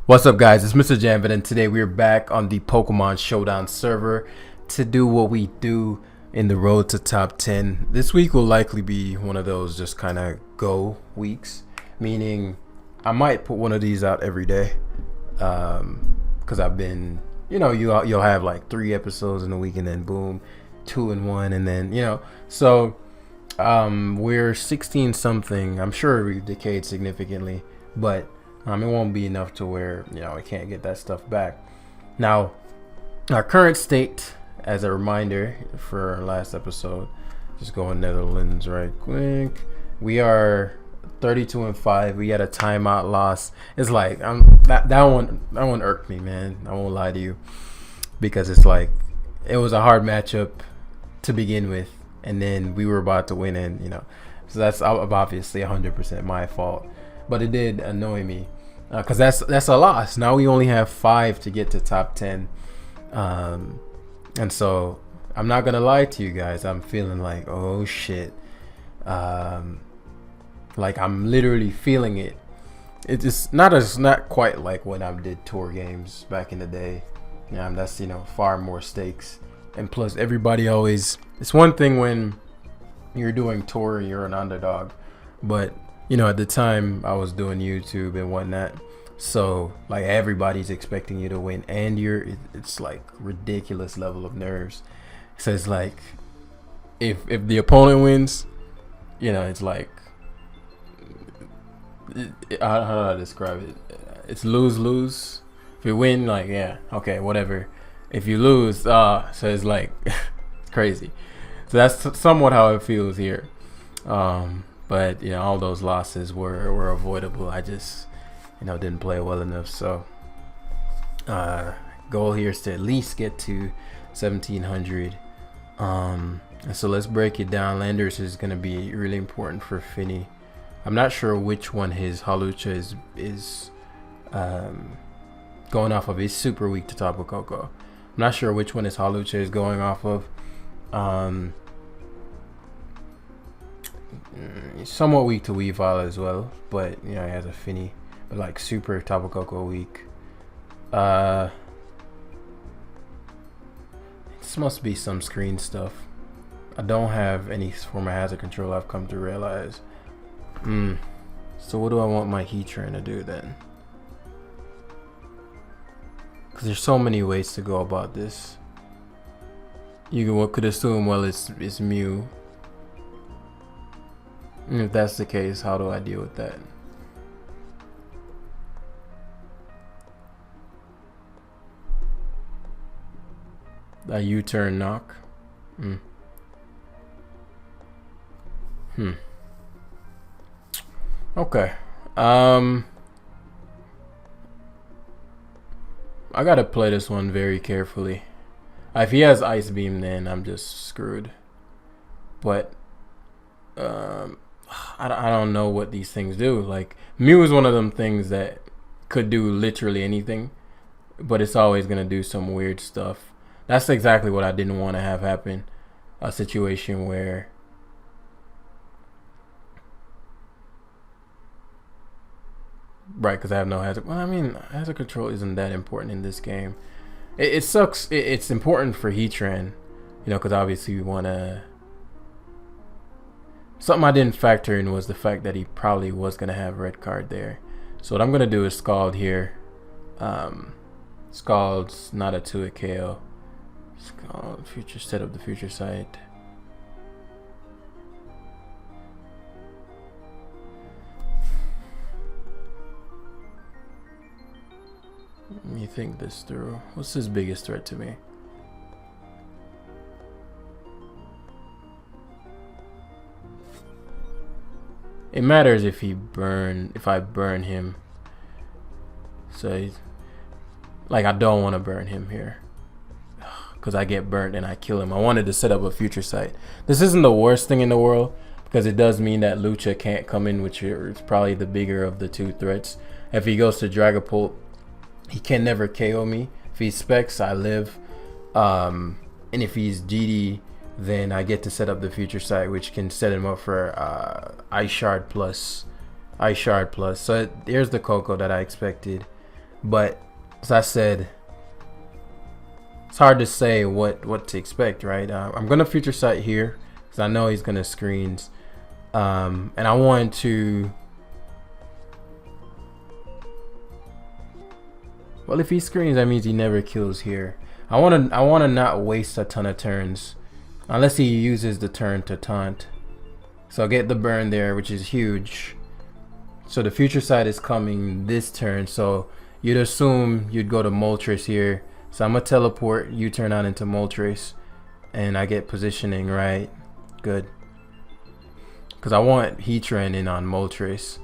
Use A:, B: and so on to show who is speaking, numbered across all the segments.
A: What's up, guys? It's Mr. Janvid, and today we're back on the Pokemon Showdown server to do what we do in the road to top 10. This week will likely be one of those just kind of go weeks, meaning I might put one of these out every day because I've been, you'll have like 3 episodes in a week and then boom, 2 in 1, and then, so we're 16 something. I'm sure we've decayed significantly, but it won't be enough to where, I can't get that stuff back. Now, our current state, as a reminder for our last episode, just going Netherlands right quick. We are 32-5. We had a timeout loss. It's like that one irked me, man. I won't lie to you, because it's like it was a hard matchup to begin with, and then we were about to win, and so that's obviously 100% my fault. But it did annoy me. Because that's a loss. Now we only have 5 to get to top 10, and so I'm not gonna lie to you guys. I'm feeling like, oh shit, like I'm literally feeling it. It's not quite like when I did tour games back in the day. That's far more stakes, and plus everybody always. It's one thing when you're doing tour, you're an underdog, but at the time I was doing YouTube and whatnot, so like everybody's expecting you to win, and it's like ridiculous level of nerves. So it's like if the opponent wins, it's like how do I describe it? It's lose. If you win, like, yeah, okay, whatever. If you lose, so it's like it's crazy. So that's somewhat how it feels here. But all those losses were avoidable. I just didn't play well enough. So goal here is to at least get to 1700. And so let's break it down. Landers is going to be really important for Finny. I'm not sure which one his Halucha is going off of. He's super weak to Tapu Koko. I'm not sure which one his Halucha is going off of. Somewhat weak to Weavile as well, but he has a Finny, but like super Tapu Koko weak. This must be some screen stuff. I don't have any form of hazard control, I've come to realize. So what do I want my Heatran to do then? Because there's so many ways to go about this. You could assume, well, it's Mew. And if that's the case, how do I deal with that? A U-turn knock. Okay. I gotta play this one very carefully. If he has Ice Beam, then I'm just screwed. But I don't know what these things do. Like, Mew is one of them things that could do literally anything, but it's always gonna do some weird stuff. That's exactly what I didn't want to have happen. A situation where because I have no hazard. Well, I mean, hazard control isn't that important in this game. It sucks. It's important for Heatran, because obviously we want to. Something I didn't factor in was the fact that he probably was going to have red card there. So what I'm going to do is Scald here. Scald's not a 2-hit KO. Scald, future, set up the future sight. Let me think this through. What's his biggest threat to me? It matters if I burn him. So I don't want to burn him here, because I get burnt and I kill him. I wanted to set up a future sight. This isn't the worst thing in the world, because it does mean that Lucha can't come in, which is probably the bigger of the 2 threats. If he goes to Dragapult, he can never KO me. If he Specs, I live. And if he's GD, then I get to set up the future sight, which can set him up for Ice Shard plus. So here's the Coco that I expected. But as I said, it's hard to say what to expect, right? I'm gonna future sight here because I know he's gonna screens, and I want to. Well, if he screens, that means he never kills here. I wanna not waste a ton of turns, unless he uses the turn to taunt. So I'll get the burn there, which is huge. So the future sight is coming this turn. So you'd assume you'd go to Moltres here. So I'm gonna teleport, you turn on into Moltres, and I get positioning right. Good. Because I want Heatran in on Moltres.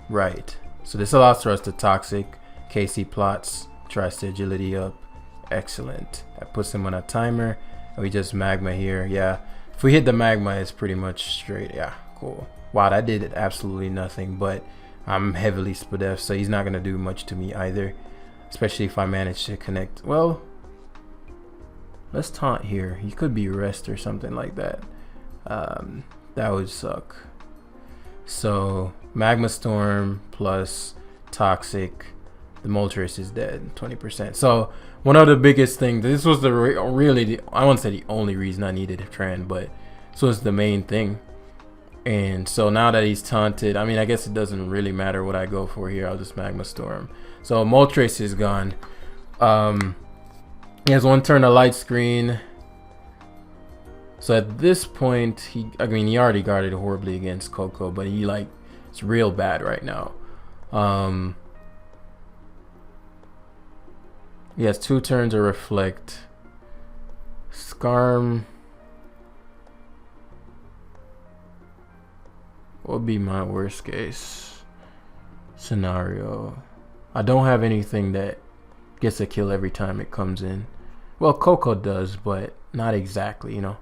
A: Right. So this allows for us to Toxic. KC plots, tries to agility up. Excellent. That puts him on a timer. And we just magma here. Yeah. If we hit the magma, it's pretty much straight. Yeah, cool. Wow, that did absolutely nothing, but I'm heavily Spadef, so he's not going to do much to me either. Especially if I manage to connect. Well, let's taunt here. He could be rest or something like that. That would suck. So, Magma Storm plus Toxic. The Moltres is dead, 20%. So one of the biggest things, this was the really, I won't say the only reason I needed a Tran, but this was the main thing. And so now that he's taunted, I mean, I guess it doesn't really matter what I go for here. I'll just Magma Storm. So Moltres is gone. He has one turn of Light Screen. So at this point, he already guarded horribly against Coco, but it's real bad right now. He has 2 turns of Reflect. Scarm. What would be my worst case scenario? I don't have anything that gets a kill every time it comes in. Well, Coco does, but not exactly, you know.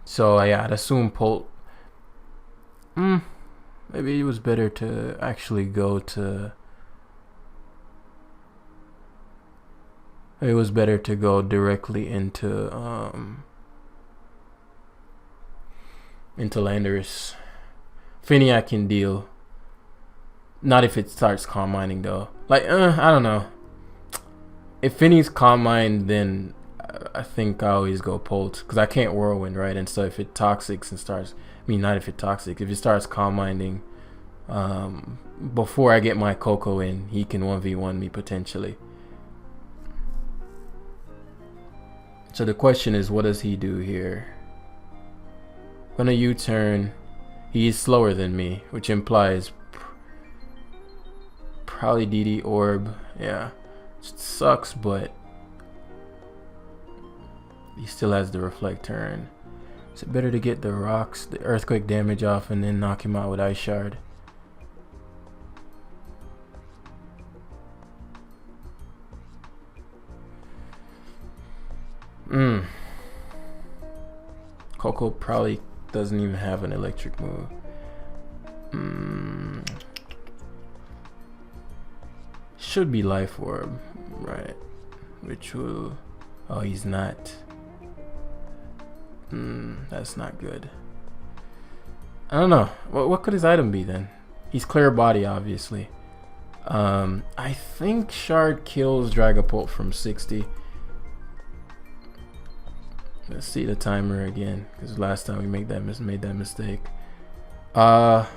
A: So yeah, I'd assume Polt. Maybe it was better to actually go to. It was better to go directly into Landorus. Finny I can deal. Not if it starts Calm Minding though. Like, I don't know. If Finny's Calm Mind, then I think I always go Polt. Because I can't Whirlwind, right? And so if it Toxics and starts... I mean, not if it Toxic. If it starts Calm Minding, before I get my Coco in, he can 1v1 me potentially. So the question is, what does he do here? Gonna U-turn. He's slower than me, which implies probably DD Orb. Yeah, it sucks, but he still has the Reflect turn. Is it better to get the rocks, the earthquake damage off, and then knock him out with Ice Shard? Coco probably doesn't even have an electric move. Should be Life Orb, right? Which will... Oh, he's not. That's not good. I don't know. What could his item be then? He's Clear Body, obviously. I think Shard kills Dragapult from 60. Let's see the timer again, because last time we made that mistake. I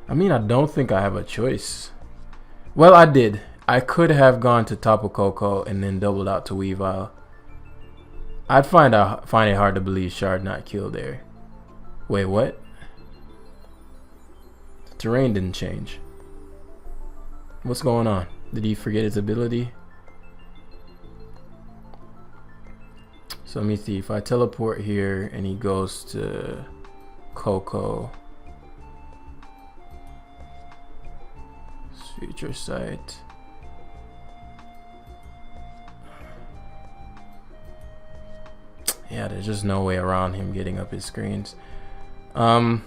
A: mean, I don't think I have a choice. Well, I did. I could have gone to Tapu Koko and then doubled out to Weavile. I'd find it hard to believe Shard not killed there. Wait, what? The terrain didn't change. What's going on? Did he forget his ability? So let me see. If I teleport here and he goes to Coco. Future Sight. Yeah, there's just no way around him getting up his screens. So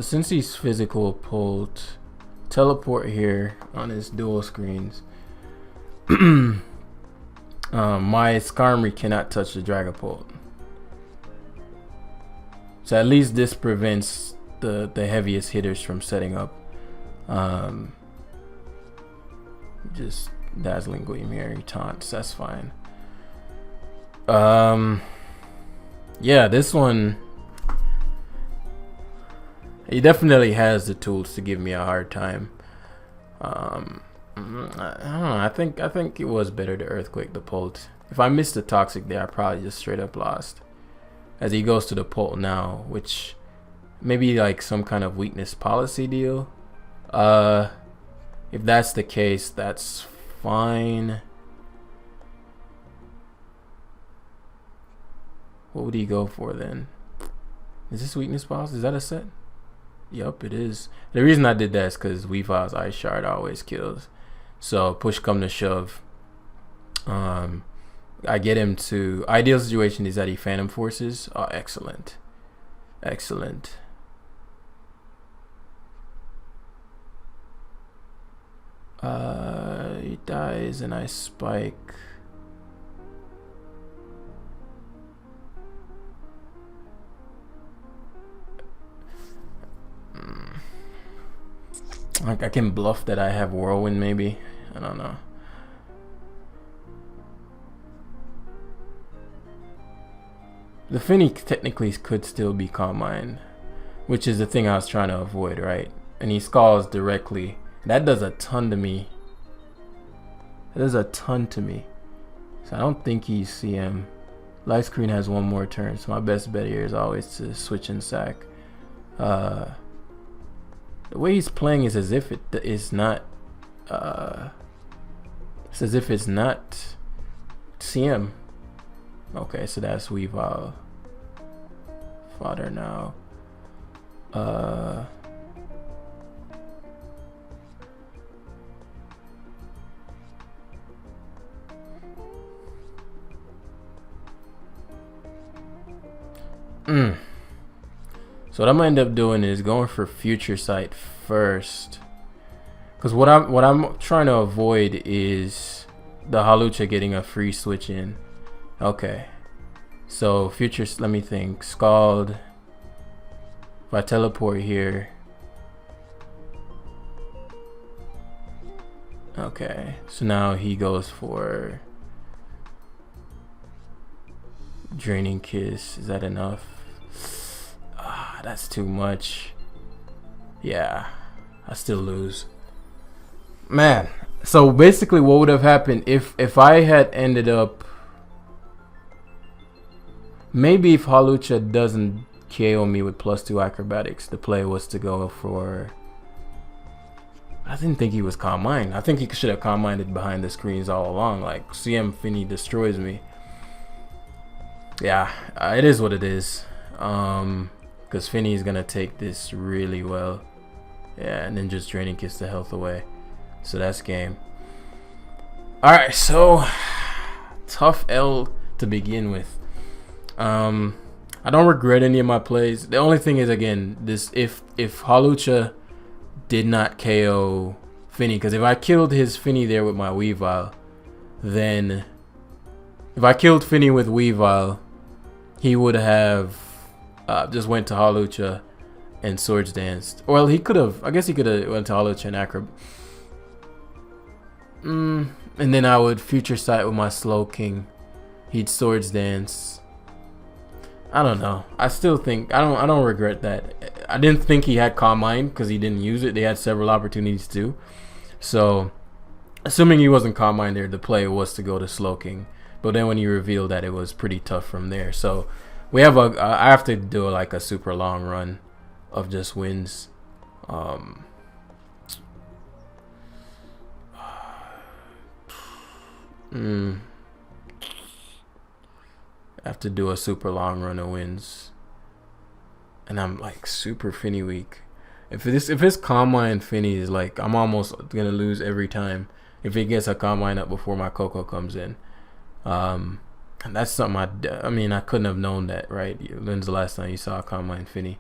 A: since he's physical pulled teleport here on his dual screens, my Skarmory cannot touch the Dragapult. So at least this prevents the heaviest hitters from setting up. Just Dazzling Gleam here, he taunts, that's fine. Yeah, this one, he definitely has the tools to give me a hard time. I don't know, I think it was better to Earthquake the Pult. If I missed the Toxic there, I probably just straight up lost. As he goes to the Pult now, which maybe like some kind of weakness policy deal. If that's the case, that's fine. What would he go for then? Is this weakness policy? Is that a set? Yup, it is. The reason I did that is because Weavile's Ice Shard always kills. So push come to shove. I get him to... Ideal situation is that he Phantom Forces. Oh, excellent. Excellent. He dies and I spike. Like I can bluff that I have Whirlwind maybe. I don't know. The Finny technically could still be Calm Mind, which is the thing I was trying to avoid, right? And he scalds directly. That does a ton to me. That does a ton to me. So I don't think he's CM. Light Screen has one more turn, so my best bet here is always to switch and sack. The way he's playing is as if it is not. It's as if it's not CM. Okay, so that's Weavile. Fodder now. So what I'm gonna end up doing is going for Future Sight first, because what I'm trying to avoid is the Hawlucha getting a free switch in. Okay, so Future, let me think. Scald. If I teleport here. Okay, so now he goes for Draining Kiss. Is that enough? That's too much. Yeah, I still lose. Man, so basically what would have happened if I had ended up, maybe if Hawlucha doesn't KO me with +2 acrobatics, the play was to go for, I didn't think he was Calm Mind. I think he should have Calm Minded behind the screens all along. Like, CM Finny destroys me. Yeah, it is what it is. Because Finny is gonna take this really well. Yeah, and then just Draining Kiss the health away. So that's game. Alright, so tough L to begin with. I don't regret any of my plays. The only thing is, again, this if Hawlucha did not KO Finny, because if I killed his Finny there with my Weavile, then if I killed Finny with Weavile, he would have just went to Hawlucha and Swords Danced. Well, he could have. I guess he could have went to Hawlucha and Acro. And then I would Future Sight with my Slow King. He'd Swords Dance. I don't know. I still think I don't regret that. I didn't think he had Calm Mind because he didn't use it. They had several opportunities to. So, assuming he wasn't Calm Mind there, the play was to go to Slow King. But then when he revealed that, it was pretty tough from there. So we have I have to do like a super long run of just wins. I have to do a super long run of wins, and I'm like super Finny weak. If it's Calm Mind Finny is like, I'm almost gonna lose every time if it gets a Calm Mind up before my Coco comes in. And that's something I mean, I couldn't have known that, right? When's the last time you saw a Calm Mind Finny?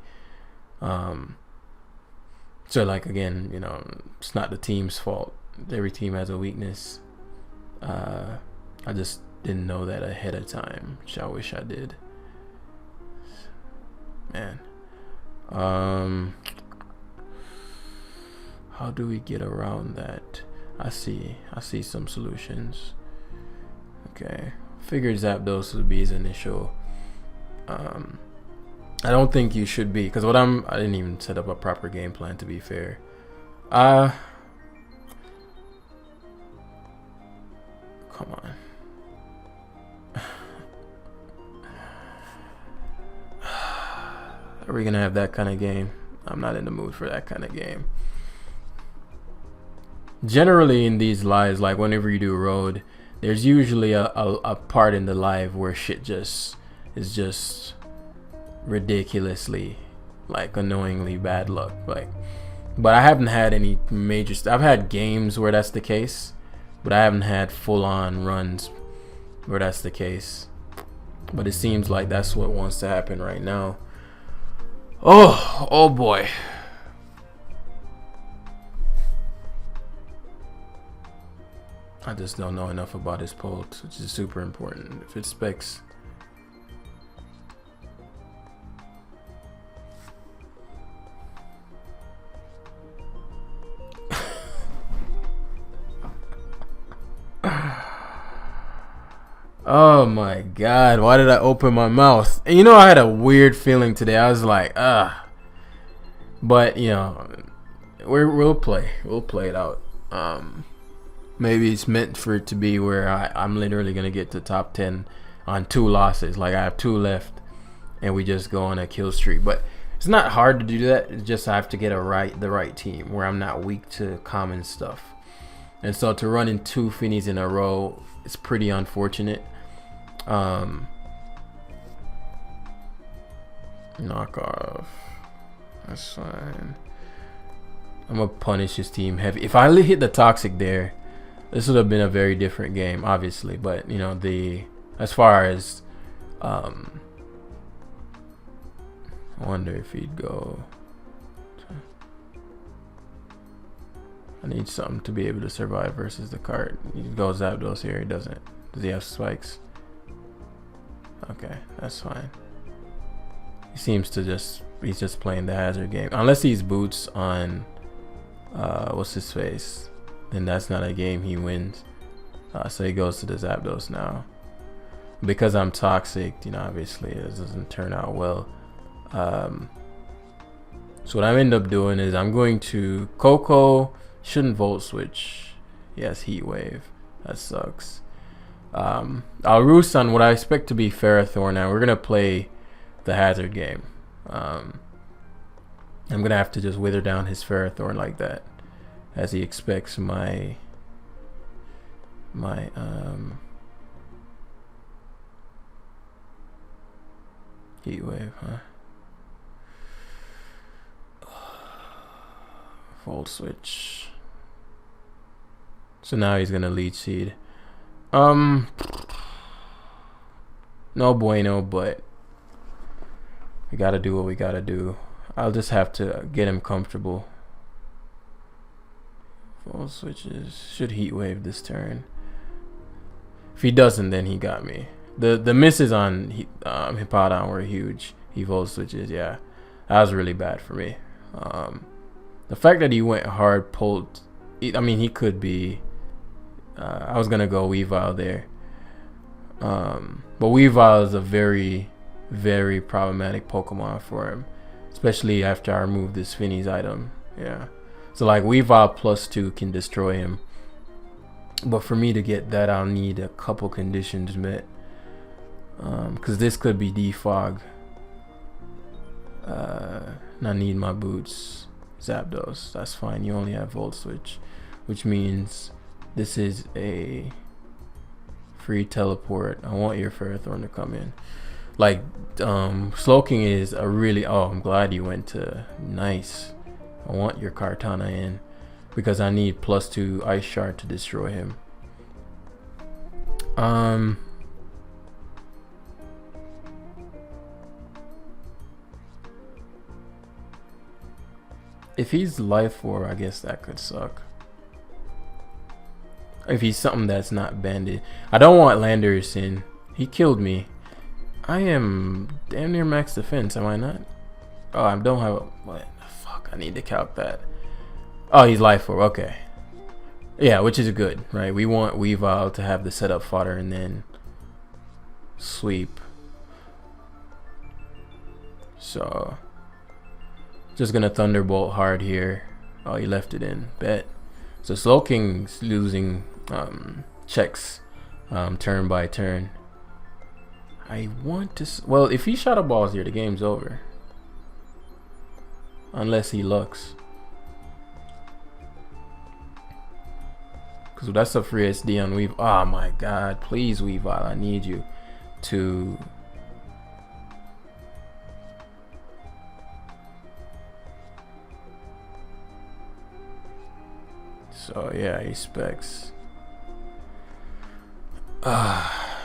A: So like again, you know, it's not the team's fault. Every team has a weakness. I just didn't know that ahead of time, which I wish I did. Man. How do we get around that? I see some solutions. Okay. Figured Zapdos would be his initial. I don't think you should be, because I didn't even set up a proper game plan, to be fair. Come on. Are we gonna have that kind of game? I'm not in the mood for that kind of game. Generally in these lives, like whenever you do road, there's usually a part in the live where shit is just ridiculously, like, annoyingly bad luck. Like, but I haven't had any major I've had games where that's the case, but I haven't had full-on runs where that's the case. But it seems like that's what wants to happen right now. Oh boy. I just don't know enough about his pulse, which is super important. If it's specs. Oh my god, why did I open my mouth? And you know, I had a weird feeling today. I was like, but you know, we'll play it out. Maybe it's meant for it to be where I'm literally gonna get to top 10 on 2 losses. Like, I have 2 left and we just go on a kill streak. But it's not hard to do that. It's just I have to get the right team where I'm not weak to common stuff. And so to run in 2 Finnies in a row, it's pretty unfortunate. Knock off. That's fine. I'm gonna punish his team heavy. If I hit the toxic there, this would have been a very different game, obviously. But you know, as far as I wonder if he'd go. I need something to be able to survive versus the cart. He goes Zapdos here. He doesn't. Does he have spikes? Okay, that's fine. He seems to he's just playing the hazard game. Unless he's boots on what's his face, then that's not a game he wins. So he goes to the Zapdos now. Because I'm toxic, you know, obviously it doesn't turn out well. So what I end up doing is I'm going to Coco. Shouldn't volt switch. Yes, heat wave. That sucks. I'll roost on what I expect to be Ferrothorn. Now we're gonna play the hazard game. I'm gonna have to just wither down his Ferrothorn like that, as he expects my heat wave, huh? Volt switch. So now he's gonna lead seed. No bueno, but we gotta do what we gotta do. I'll just have to get him comfortable. Volt switches. Should heat wave this turn. If he doesn't, then he got me. The misses on Hippowdon were huge. He volt switches, yeah. That was really bad for me. The fact that he went hard pulled. I mean, he could be. I was gonna go Weavile there, but Weavile is a very, very problematic Pokemon for him, especially after I remove this Finny's item. Yeah, so like Weavile +2 can destroy him, but for me to get that, I'll need a couple conditions met. Because this could be defog. And I need my boots. Zapdos, that's fine. You only have Volt Switch, which means this is a free teleport. I want your Ferrothorn to come in. Like, Slowking is a really. Oh, I'm glad you went to. Nice. I want your Kartana in because I need +2 Ice Shard to destroy him. If he's life 4, I guess that could suck. If he's something that's not banded. I don't want Landers in. He killed me. I am damn near max defense, am I not? Oh, I don't have a... What? Fuck, I need to calc that. Oh, he's life 4, okay. Yeah, which is good, right? We want Weavile to have the setup fodder and then sweep. So, just gonna Thunderbolt hard here. Oh, he left it in. Bet. So Slowking's losing checks turn by turn. I want to... Well, if he Shadow Balls here, the game's over. Unless he looks. Because that's a free SD on Weave. Oh my god. Please, Weavile. I need you to... So yeah, he specs.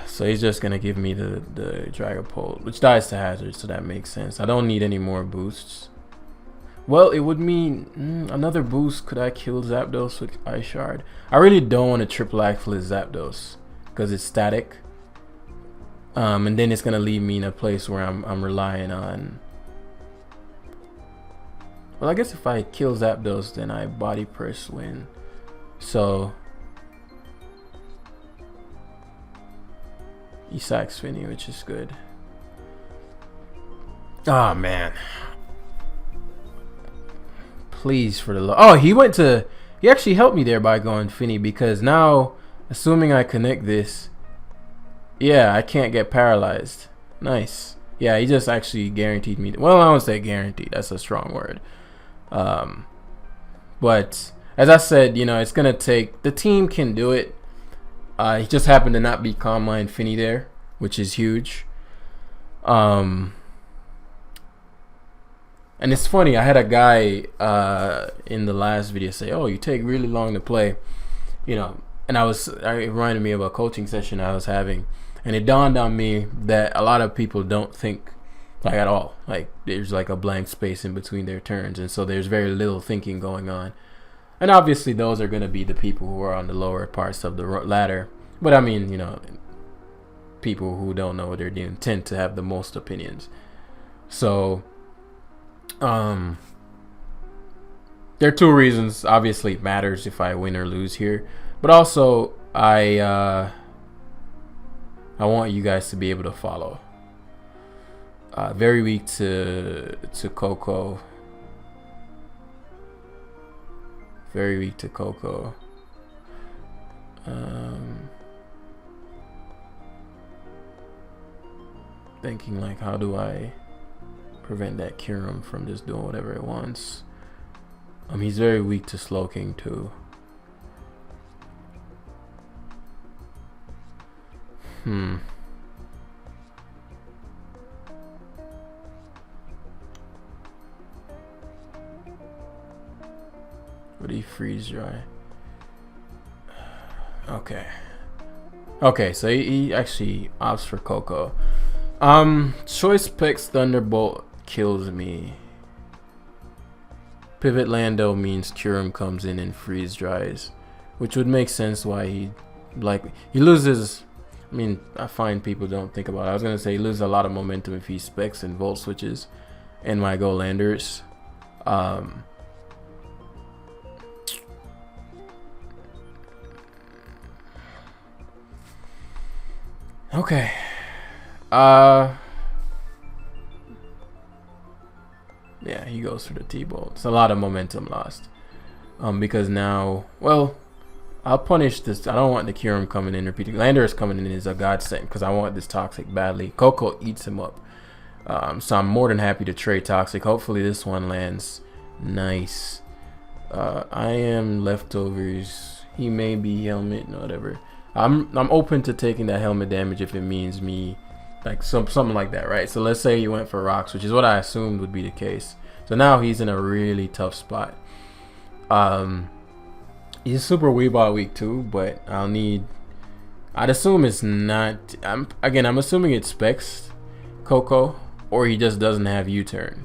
A: So he's just gonna give me the Dragapult, which dies to Hazard, so that makes sense. I don't need any more boosts. Well, it would mean another boost. Could I kill Zapdos with Ice Shard? I really don't want to triple Axle Zapdos because it's static. And then it's gonna leave me in a place where I'm relying on. Well, I guess if I kill Zapdos, then I Body Press win. So he sacks Finny, which is good. Oh man. Please, for the love. Oh, he actually helped me there by going Finny, because now, assuming I connect this, yeah, I can't get paralyzed. Nice. Yeah, he just actually guaranteed me. Well, I don't say guaranteed. That's a strong word. But as I said, you know, it's gonna take. The team can do it. He just happened to not be Calm Mind Finny there, which is huge. And it's funny, I had a guy in the last video say, "Oh, you take really long to play," you know, and it reminded me of a coaching session I was having, and it dawned on me that a lot of people don't think like at all. Like there's like a blank space in between their turns, and so there's very little thinking going on. And obviously, those are going to be the people who are on the lower parts of the ladder. But I mean, you know, people who don't know what they're doing tend to have the most opinions. So, there are two reasons. Obviously, it matters if I win or lose here, but also I want you guys to be able to follow. Very weak to Coco. Very weak to Coco. Thinking like, how do I prevent that Kyurem from just doing whatever it wants? He's very weak to Slowking too. Would he freeze dry? Okay, so he actually opts for Coco. Choice picks Thunderbolt kills me. Pivot Lando means Kyurem comes in and freeze dries, which would make sense why he loses. I mean, I find people don't think about it. I was gonna say he loses a lot of momentum if he specs and volt switches, and my go Landers. Okay. Yeah, he goes for the T-Bolt. It's a lot of momentum lost. Because now, well, I'll punish this. I don't want the Kyurem coming in repeating. Landers coming in is a godsend because I want this Toxic badly. Coco eats him up. So I'm more than happy to trade Toxic. Hopefully this one lands nice. I am leftovers. He may be helmet, whatever. I'm open to taking that helmet damage if it means me, like something like that, right? So let's say he went for rocks, which is what I assumed would be the case. So now he's in a really tough spot. He's super Weeball weak too, but I'd assume it's not. I'm assuming it specs Coco, or he just doesn't have U-turn.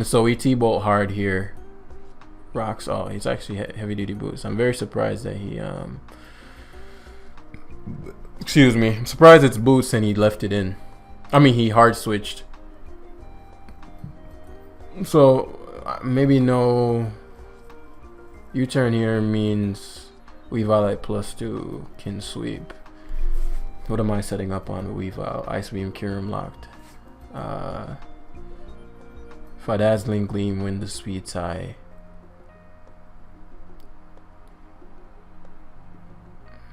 A: So we T-bolt hard here. Rocks. Oh, he's actually heavy duty boots. I'm very surprised that he excuse me. I'm surprised it's boots and he left it in. I mean, he hard switched. So maybe no U-turn here means Weavile +2 can sweep. What am I setting up on Weavile? Ice Beam, Curum locked. If I Dazzling Gleam, win the speed tie.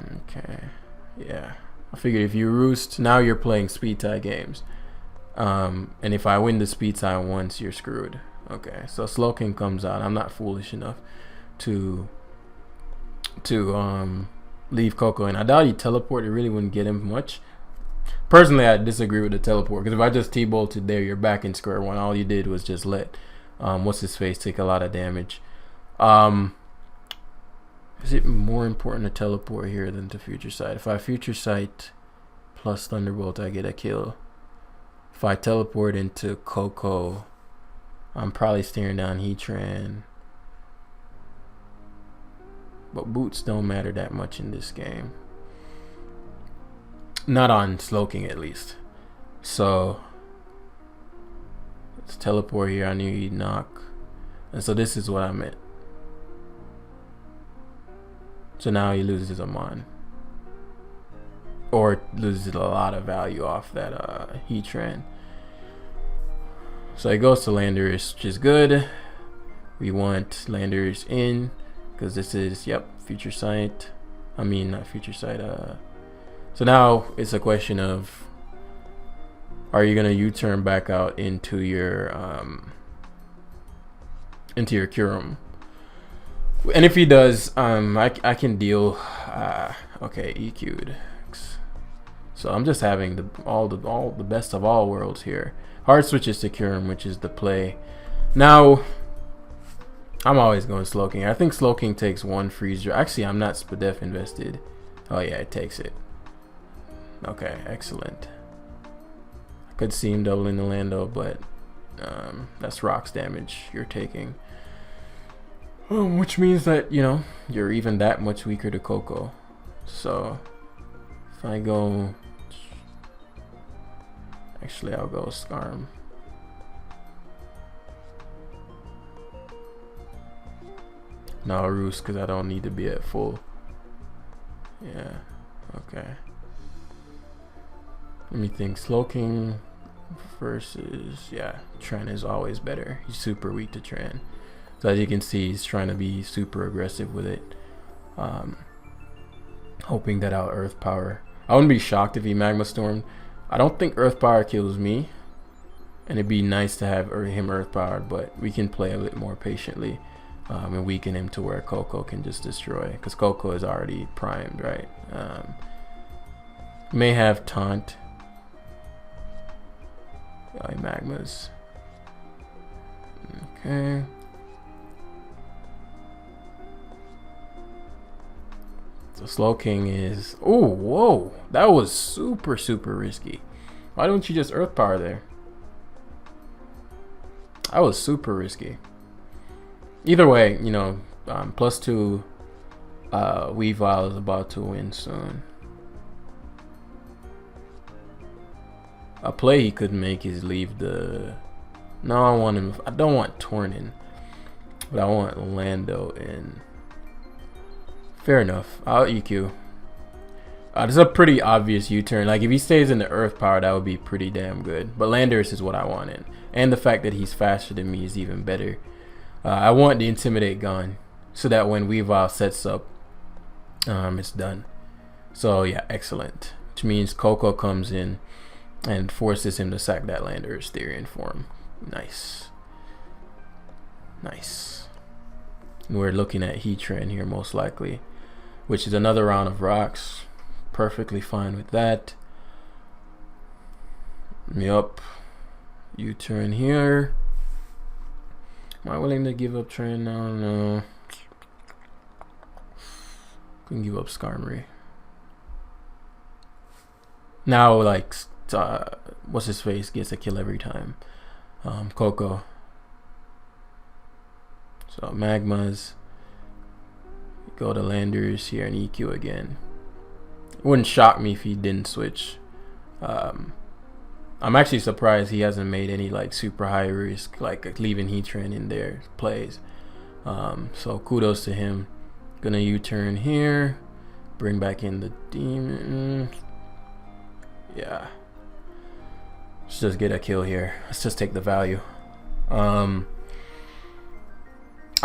A: Okay, yeah. I figured if you roost, now you're playing speed tie games. And if I win the speed tie once, you're screwed. Okay, so Slowking comes out. I'm not foolish enough to leave Coco, and I doubt he teleport. It really wouldn't get him much. Personally, I disagree with the teleport, because if I just T-bolted there, you're back in square one. All you did was just let what's his face take a lot of damage. Is it more important to teleport here than to Future Sight? If I Future Sight plus Thunderbolt, I get a kill. If I teleport into Coco, I'm probably staring down Heatran. But boots don't matter that much in this game. Not on Slowking, at least. So let's teleport here. I knew he'd knock. And so this is what I meant. So now he loses a Mon. Or loses a lot of value off that Heatran. So he goes to Landorus, which is good. We want Landorus in, because this is, yep, Future Sight. I mean, not Future Sight. So now it's a question of, are you gonna U-turn back out into your Curum? And if he does, I can deal. Okay, EQ'd. So I'm just having all the best of all worlds here. Hard switches to Curum, which is the play. Now, I'm always going Slowking. I think Slowking takes one freeze. Actually, I'm not Spadef invested. Oh yeah, it takes it. Okay, excellent. I could see him doubling the Lando, but that's rocks damage you're taking. Which means that, you know, you're even that much weaker to Coco. So if I go, actually I'll go Skarm. No, I'll roost because I don't need to be at full. Yeah, okay. Let me think. Slowking versus, yeah, Tran is always better. He's super weak to Tran. So as you can see, he's trying to be super aggressive with it. Hoping that I'll Earth Power. I wouldn't be shocked if he Magma Stormed. I don't think Earth Power kills me. And it'd be nice to have him Earth Powered, but we can play a bit more patiently. And weaken him to where Coco can just destroy. Because Coco is already primed, right? May have Taunt. Magmas. Okay. So Slowking is... Oh, whoa. That was super, super risky. Why don't you just Earth Power there? That was super risky. Either way, you know, +2 Weavile is about to win soon. A play he could make is leave the... No, I want him... I don't want Tornin, but I want Lando in. Fair enough. I'll EQ. This is a pretty obvious U-turn. Like, if he stays in the Earth Power, that would be pretty damn good. But Landorus is what I wanted. And the fact that he's faster than me is even better. I want the Intimidate gone, so that when Weavile sets up, it's done. So, yeah, excellent. Which means Coco comes in and forces him to sack that Landorus Therian form. Nice. Nice. And we're looking at Heatran here, most likely, which is another round of rocks. Perfectly fine with that. Yup. U-turn here. Am I willing to give up Tran now? No. Couldn't give up Skarmory. Now, like, what's his face gets a kill every time. Coco. So magmas, go to landers here and EQ again. It wouldn't shock me if he didn't switch. I'm actually surprised he hasn't made any like super high risk, like leaving Heatran in their plays. So kudos to him. Gonna U-turn here, bring back in the demon. Yeah, let's just get a kill here. Let's just take the value. I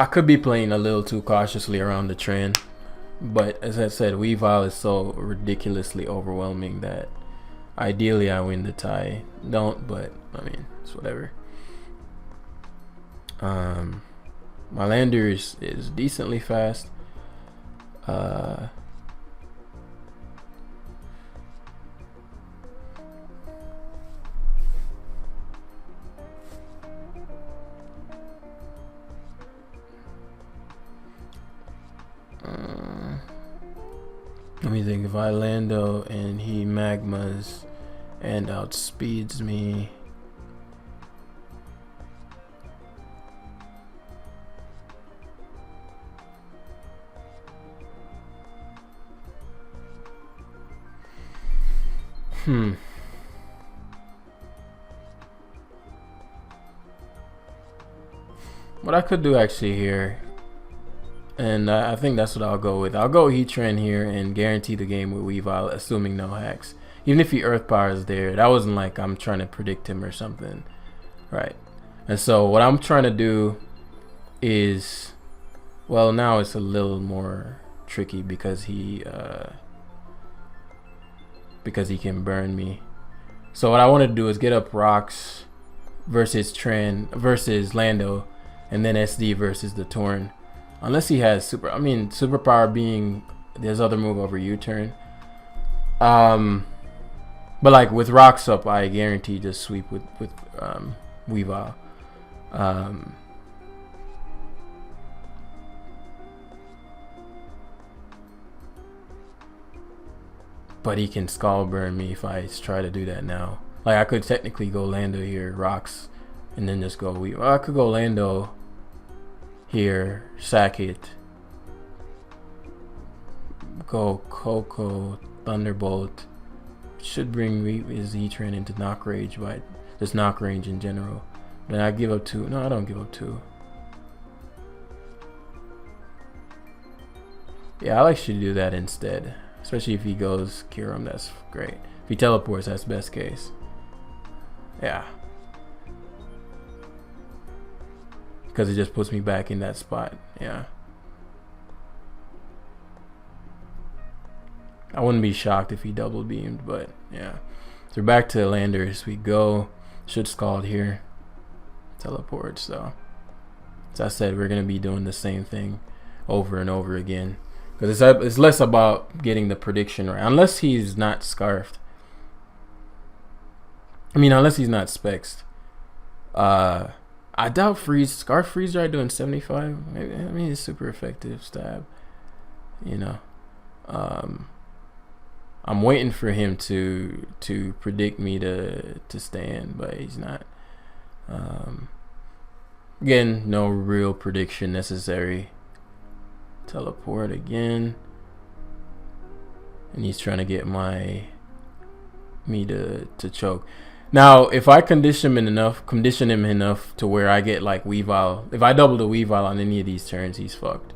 A: could be playing a little too cautiously around the trend, but as I said, Weavile is so ridiculously overwhelming that ideally I win the tie. Don't, but I mean, it's whatever. My lander is decently fast. Let me think. If I lando and he magmas and outspeeds me, what I could do actually here, and I think that's what I'll go with. I'll go Heatran here and guarantee the game with Weavile, assuming no hacks. Even if he Earth Powers there, that wasn't like I'm trying to predict him or something, right? And so what I'm trying to do is, well, now it's a little more tricky because he can burn me. So what I want to do is get up rocks versus Lando, and then SD versus the Torn. Unless he has superpower being his other move over U-turn. But like with rocks up, I guarantee just sweep with Weavile. But he can Skull Burn me if I try to do that now. Like I could technically go Lando here, rocks, and then just go Weavile. I could go Lando here, sack it, go Coco, Thunderbolt. Should bring his Heatran into knock range, but just knock range in general. Then I give up 2. No, I don't give up 2. Yeah, I like to do that instead. Especially if he goes Kyurem, that's great. If he teleports, that's best case. Yeah. Because it just puts me back in that spot. Yeah. I wouldn't be shocked if he double beamed, but yeah. So back to landers we go. Should Scald here. Teleport, so. As I said, we're going to be doing the same thing over and over again. Because it's less about getting the prediction right. Unless he's not scarfed. I mean, unless he's not spexed. I doubt Scarf Freeze right doing 75. Maybe, I mean, it's super effective stab. You know. I'm waiting for him to predict me to stand, but he's not. Again, no real prediction necessary. Teleport again, and he's trying to get me to choke. Now, if I condition him enough to where I get like Weavile, if I double the Weavile on any of these turns, he's fucked.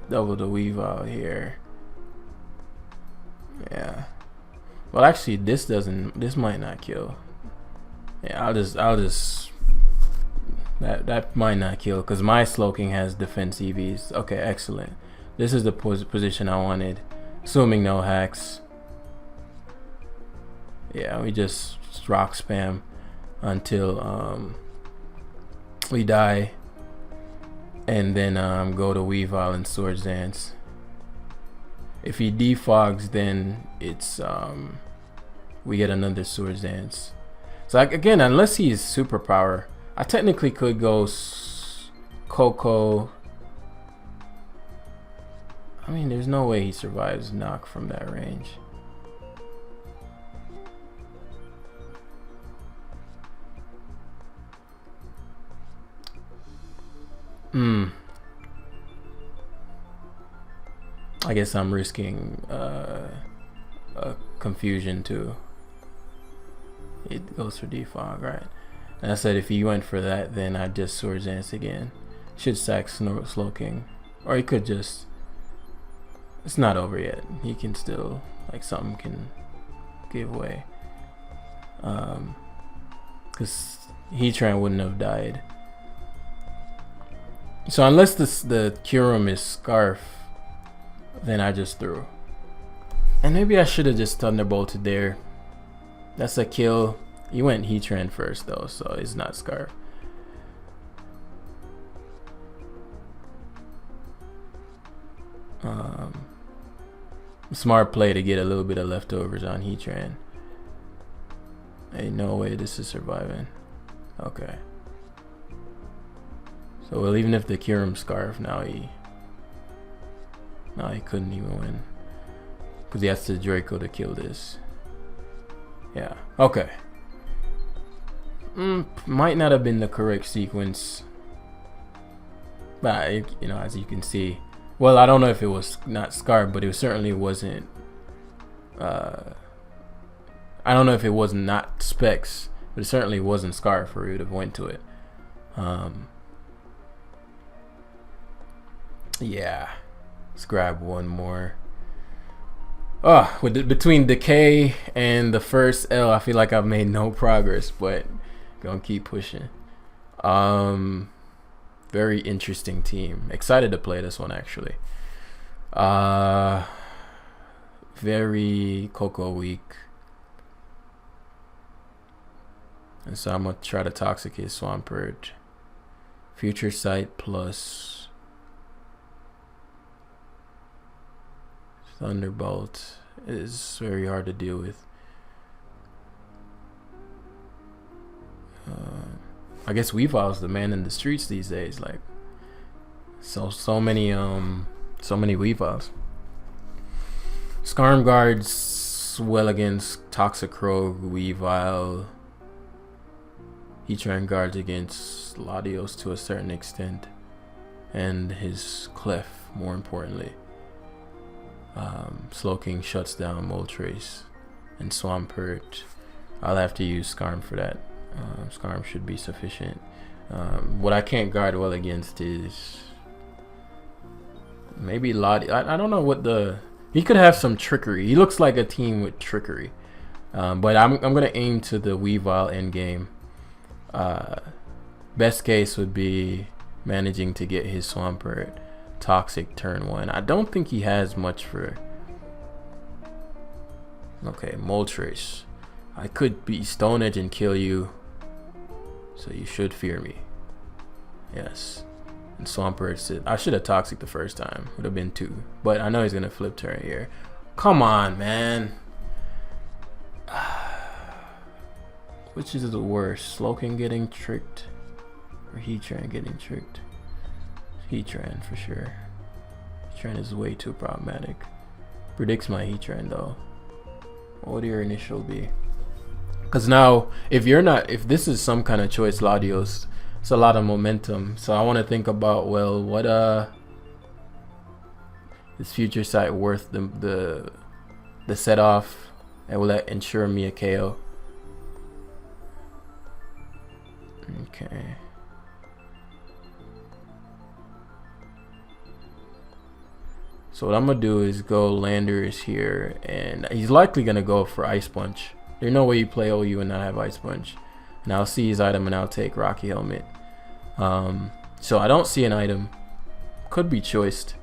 A: Double the Weavile here. Yeah. Well, actually, this might not kill. Yeah, I'll just that might not kill because my Slowking has defense EVs. Okay, excellent. This is the position I wanted, assuming no hacks. Yeah, we just rock spam until we die. And then go to Weavile and Swords Dance. If he defogs, then it's we get another Swords Dance. So like, again, unless he's superpower, I technically could go Coco. I mean, there's no way he survives knock from that range. I guess I'm risking a confusion too. It goes for defog, right? And I said if he went for that, then I'd just Swords Dance again. Should sack Slow King. Or he could just... It's not over yet. He can still... Like, something can give way. Because Heatran wouldn't have died. So unless the Kyurem is Scarf, then I just threw. And maybe I should have just Thunderbolted there. That's a kill. You went Heatran first though, so it's not Scarf. Smart play to get a little bit of leftovers on Heatran. Ain't no way this is surviving. Okay. So well, even if the Kyurem Scarf, now he couldn't even win. Because he has to Draco to kill this. Yeah, okay. Might not have been the correct sequence. But, you know, as you can see. Well, I don't know if it was not Scarf, but it certainly wasn't... I don't know if it was not Specs, but it certainly wasn't Scarf, or he would have went to it. Yeah. Let's grab one more. Oh, between Decay and the first L, I feel like I've made no progress, but gonna keep pushing. Very interesting team. Excited to play this one actually. Very Coco weak. And so I'm gonna try to Toxicate Swampert. Future Sight plus Thunderbolt is very hard to deal with. I guess Weavile's the man in the streets these days. Like, so many Weaviles. Skarm guards well against Toxicroak, Weavile. Heatran guards against Latios to a certain extent, and his Clef more importantly. Slowking shuts down Moltres and Swampert. I'll have to use Skarm for that. Skarm should be sufficient. What I can't guard well against is maybe Latios. I don't know what the... He could have some trickery. He looks like a team with trickery. But I'm gonna aim to the Weavile endgame. Best case would be managing to get his Swampert Toxic turn 1. I don't think he has much for... Okay, Moltres. I could be Stone Edge and kill you, so you should fear me. Yes. And Swampert, I should have Toxic the first time. Would have been 2. But I know he's gonna flip turn here. Come on, man. Which is the worst? Slowking getting tricked or Heatran getting tricked? Heatran for sure. Heatran is way too problematic. Predicts my Heatran though. What would your initial be? Because now, if this is some kind of choice Latios, it's a lot of momentum. So I want to think about, well, what is Future Sight worth the set off, and will that ensure me a KO? Okay. So what I'm gonna do is go Landers here, and he's likely gonna go for Ice Punch. There's no way you play OU and not have Ice Punch. And I'll see his item and I'll take Rocky Helmet. So I don't see an item. Could be choiced.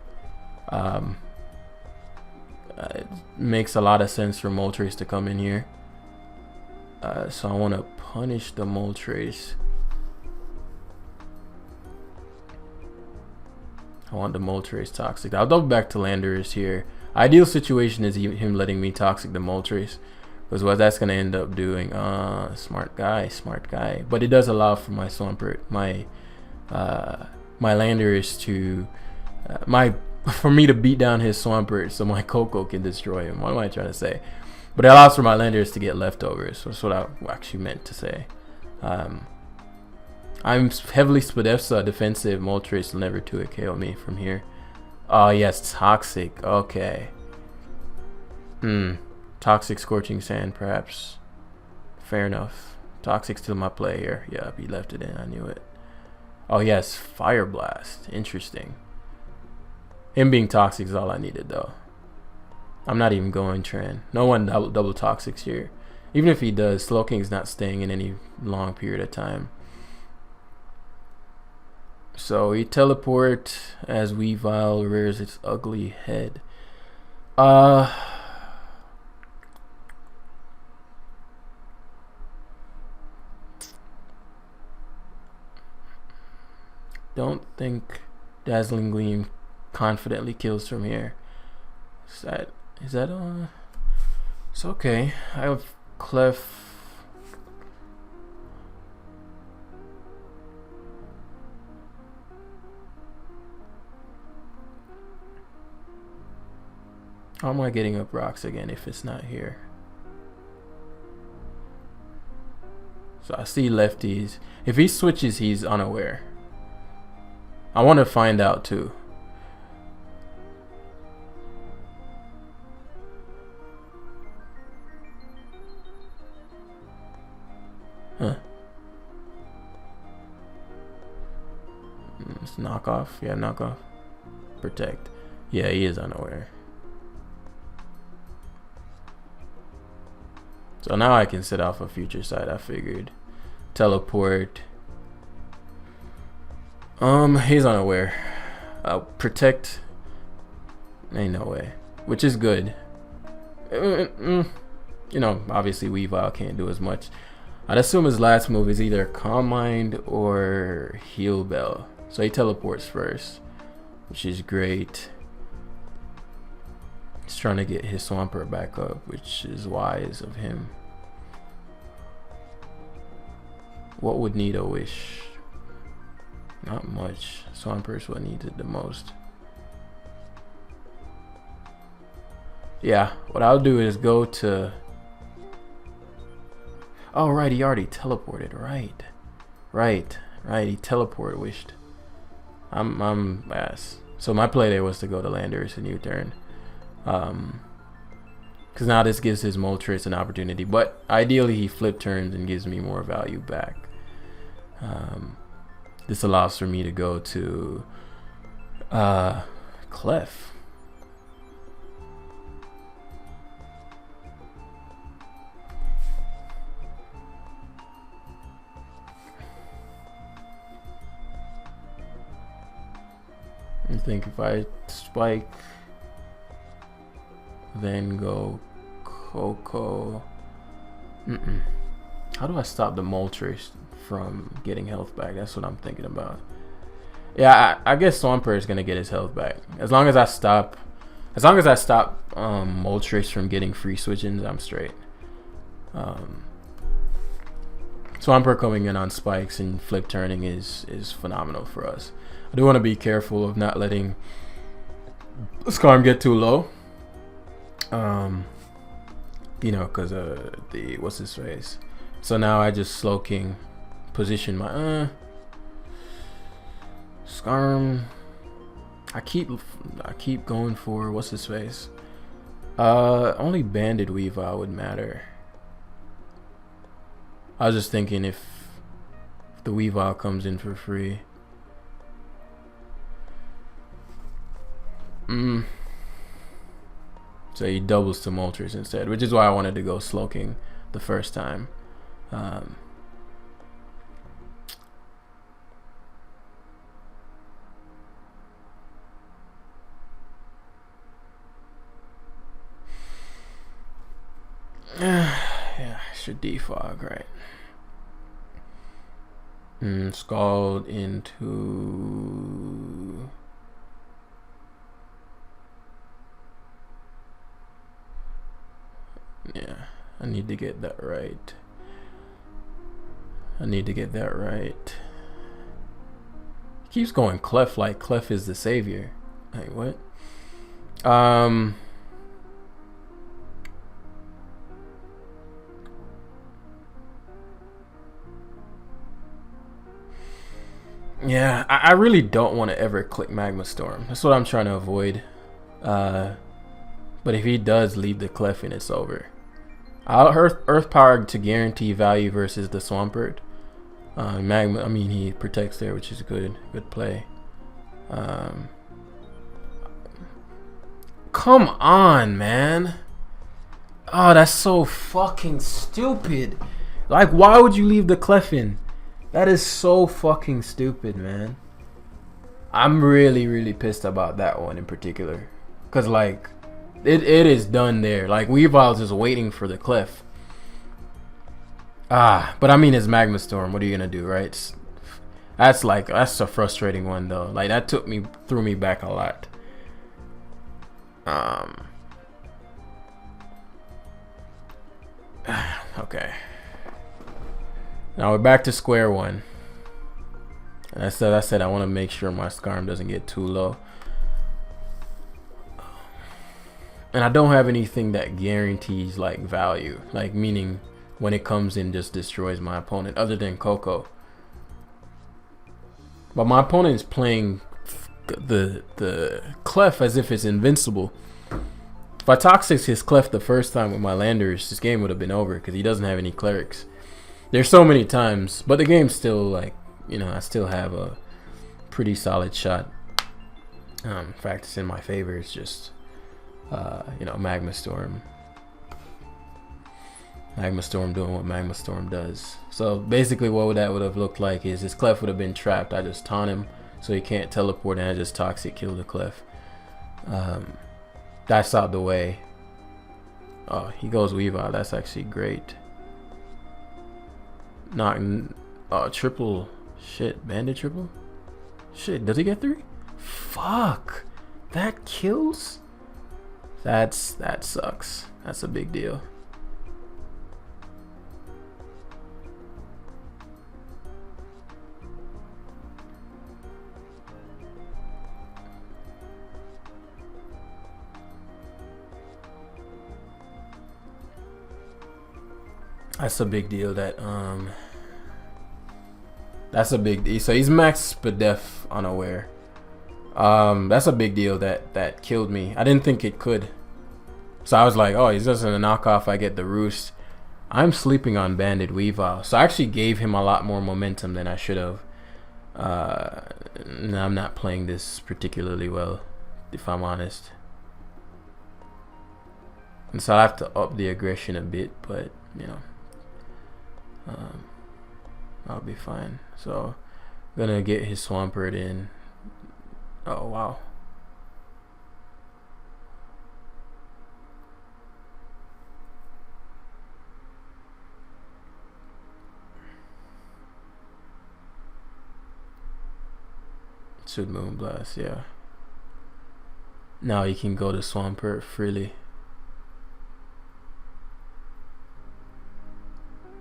A: It makes a lot of sense for Moltres to come in here. So I want to punish the Moltres. I want the Moltres Toxic. I'll double back to Landers here. Ideal situation is him letting me Toxic the Moltres. Because what that's gonna end up doing, smart guy. But it does allow for my Swampert, my landers to, for me to beat down his Swampert so my Coco can destroy him. What am I trying to say? But it allows for my landers to get leftovers. So that's what I actually meant to say. I'm heavily Spadefsa defensive. Moltres will never 2-hit KO me from here. Oh yes, Toxic. Okay. Toxic Scorching Sand, perhaps. Fair enough. Toxic's still my play here. Yeah, he left it in. I knew it. Oh yes, Fire Blast. Interesting. Him being toxic is all I needed, though. I'm not even going Tran. No one double toxics here. Even if he does, Slowking's not staying in any long period of time. So he teleport as Weavile rears its ugly head. Don't think Dazzling Gleam confidently kills from here. Is that it's okay. I have Clef. How am I getting up rocks again if it's not here? So I see lefties. If he switches, he's unaware. I want to find out too. Huh. It's knockoff. Yeah, knockoff. Protect. Yeah, he is unaware. So now I can set off a future sight, I figured. Teleport. He's unaware. Protect. Ain't no way. Which is good. You know, obviously Weavile can't do as much. I'd assume his last move is either Calm Mind or Heal Bell. So he teleports first, which is great. He's trying to get his Swampert back up, which is wise of him. What would need a wish? Not much. Swampert's what needed the most. Yeah, what I'll do is go to... Oh, right, he already teleported. Right, he teleported, wished. I'm ass. So my play there was to go to Landers and U-turn. Because now this gives his Moltres an opportunity. But ideally he flip turns and gives me more value back. This allows for me to go to Clef. I think if I spike, then go Coco. How do I stop the Moltres from getting health back? That's what I'm thinking about. Yeah, I guess Swampert is gonna get his health back as long as I stop. Moltres from getting free switch-ins, I'm straight. Swampert coming in on spikes and flip turning is phenomenal for us. I do want to be careful of not letting Skarm get too low. You know, because the what's his face. So now I just Slow King position my Skarm. I keep going for what's his face. Only Banded Weavile would matter. I was just thinking if the Weavile comes in for free. So he doubles to Moltres instead, which is why I wanted to go Slow King the first time. Yeah, should defog, right? Scald into... Yeah, I need to get that right. I need to get that right. He keeps going Clef like Clef is the savior. Like what? Yeah, I really don't want to ever click Magma Storm. That's what I'm trying to avoid. But if he does leave the Clef in, it's over. I'll Earth Power to guarantee value versus the Swampert. Magma, I mean, he protects there, which is good play. Come on, man. Oh, that's so fucking stupid. Like, why would you leave the Clef in? That is so fucking stupid, man. I'm really pissed about that one in particular. Because, like, it is done there. Like, Weavile's just waiting for the Clef. But I mean, it's Magma Storm. What are you going to do, right? That's a frustrating one, though. Like, that threw me back a lot. Okay. Now we're back to square one. And I said I want to make sure my Skarm doesn't get too low. And I don't have anything that guarantees like value, like meaning when it comes in just destroys my opponent, other than Coco. But my opponent is playing the Clef as if it's invincible. If I Toxic his Clef the first time with my Landers, this game would have been over because he doesn't have any Clerics. There's so many times, but the game's still like, you know, I still have a pretty solid shot. In fact, it's in my favor. It's just, you know, Magma Storm. Magma Storm doing what Magma Storm does. So basically what that would have looked like is his Clef would have been trapped. I just taunt him so he can't teleport and I just Toxic kill the Clef. That's out the way. Oh, he goes Weavile. That's actually great. Not triple. Shit, bandit triple. Shit, does he get 3? Fuck, that kills. That sucks. That's a big deal. That's a big deal. That's a big deal. So he's max Spadef unaware. That's a big deal that killed me. I didn't think it could. So I was like, oh, he's just gonna knock off. I get the roost. I'm sleeping on Bandit Weavile. So I actually gave him a lot more momentum than I should have. I'm not playing this particularly well, if I'm honest. And so I have to up the aggression a bit, but you know. I'll be fine. So gonna get his Swampert in. Oh wow. Should Moonblast, yeah. Now you can go to Swampert freely.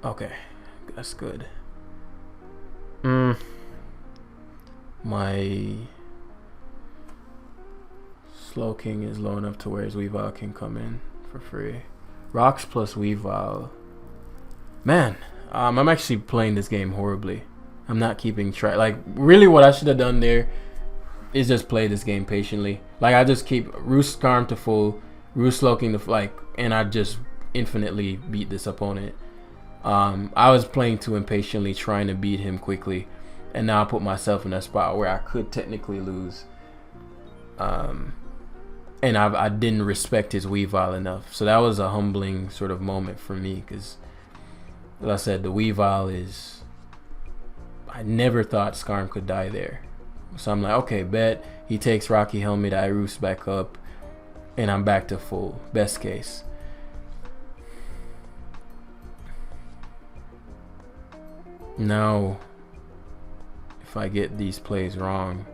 A: Okay, that's good. My Slowking is low enough to where his Weavile can come in for free. Rocks plus Weavile. Man, I'm actually playing this game horribly. I'm not keeping track. Like, really what I should have done there is just play this game patiently. Like, I just keep Roost Skarm to full, Roost Slowking to, like, and I just infinitely beat this opponent. I was playing too impatiently, trying to beat him quickly, and now I put myself in a spot where I could technically lose. And I didn't respect his Weavile enough, so that was a humbling sort of moment for me, because, like I said, the Weavile is, I never thought Skarm could die there. So I'm like, okay, bet. He takes Rocky Helmet, I roost back up, and I'm back to full, best case. Now, if I get these plays wrong,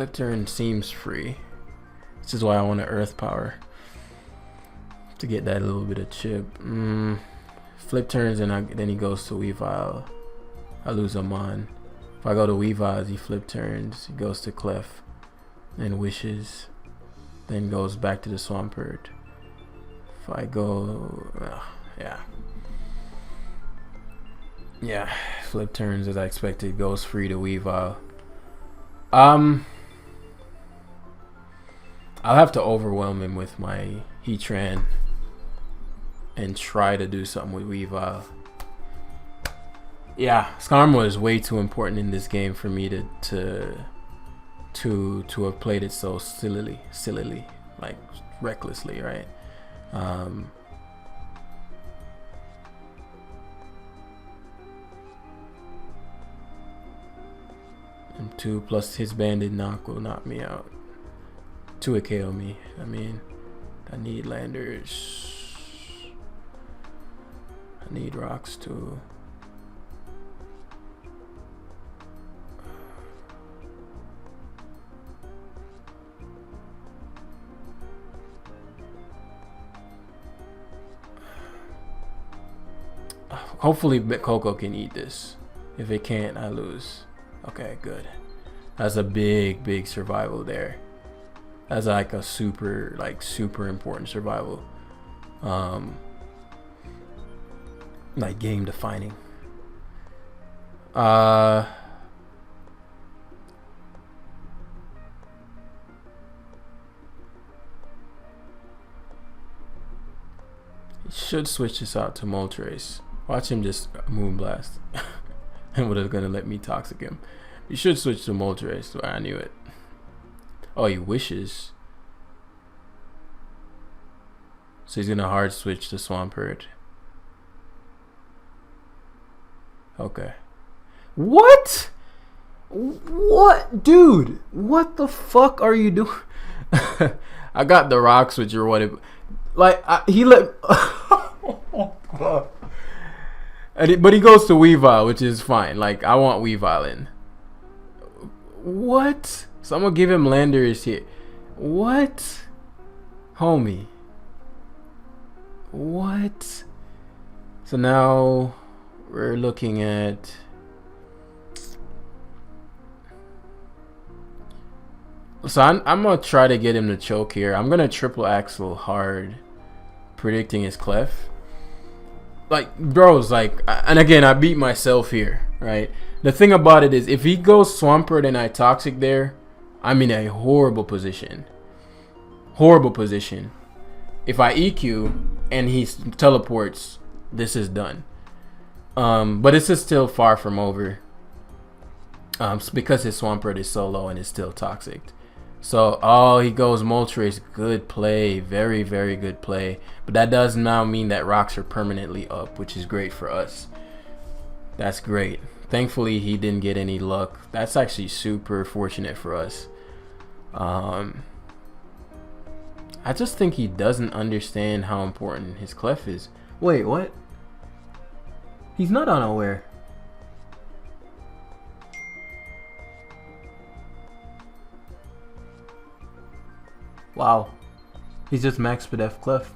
A: Flip turn seems free. This is why I want to Earth Power. To get that little bit of chip. Flip turns and then he goes to Weavile. I lose him on. If I go to Weavile, he flip turns. He goes to Clef. Then wishes. Then goes back to the Swampert. If I go... yeah. Flip turns as I expected. Goes free to Weavile. I'll have to overwhelm him with my Heatran and try to do something with Weavile. Yeah, Skarmo is way too important in this game for me to have played it so sillily, like recklessly, right? And 2 plus his banded knock will knock me out. 2 would KO me. I mean, I need landers. I need rocks too. Hopefully Coco can eat this. If it can't, I lose. Okay, good. That's a big survival there. That's like a super important survival. Like game defining. It should switch this out to Moltres. Watch him just Moonblast. And what is gonna let me Toxic him. You should switch to Moltres. I knew it. Oh, he wishes. So he's gonna hard switch to Swampert. Okay. What? What? Dude, what the fuck are you doing? I got the rock switch or whatever. Like, he let... but he goes to Weavile, which is fine. Like, I want Weavile in. What? So I'm gonna give him Landers here. What? Homie. What? So now we're looking at... So I'm gonna try to get him to choke here. I'm gonna triple Axel hard, predicting his Clef. Like, bro's like, and again, I beat myself here, right? The thing about it is, if he goes Swampert and I Toxic there, I'm in a horrible position. Horrible position. If I EQ and he teleports, this is done. But this is still far from over. Because his Swampert is so low and it's still Toxic. So, oh, he goes Moltres. Good play. Very, very good play. But that does now mean that rocks are permanently up, which is great for us. That's great. Thankfully, he didn't get any luck. That's actually super fortunate for us. I just think he doesn't understand how important his Clef is. Wait, what? He's not unaware. Wow. He's just max Spadef Clef.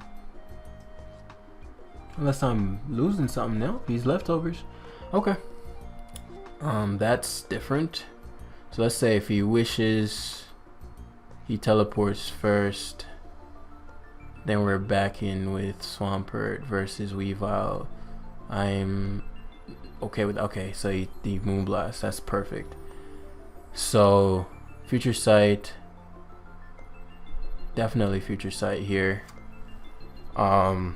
A: Unless I'm losing something now. He's leftovers. Okay. That's different. So let's say if he wishes, he teleports first. Then we're back in with Swampert versus Weavile. I'm okay with... Okay, so he Moonblast. That's perfect. So, Future Sight... Definitely Future Sight here. Because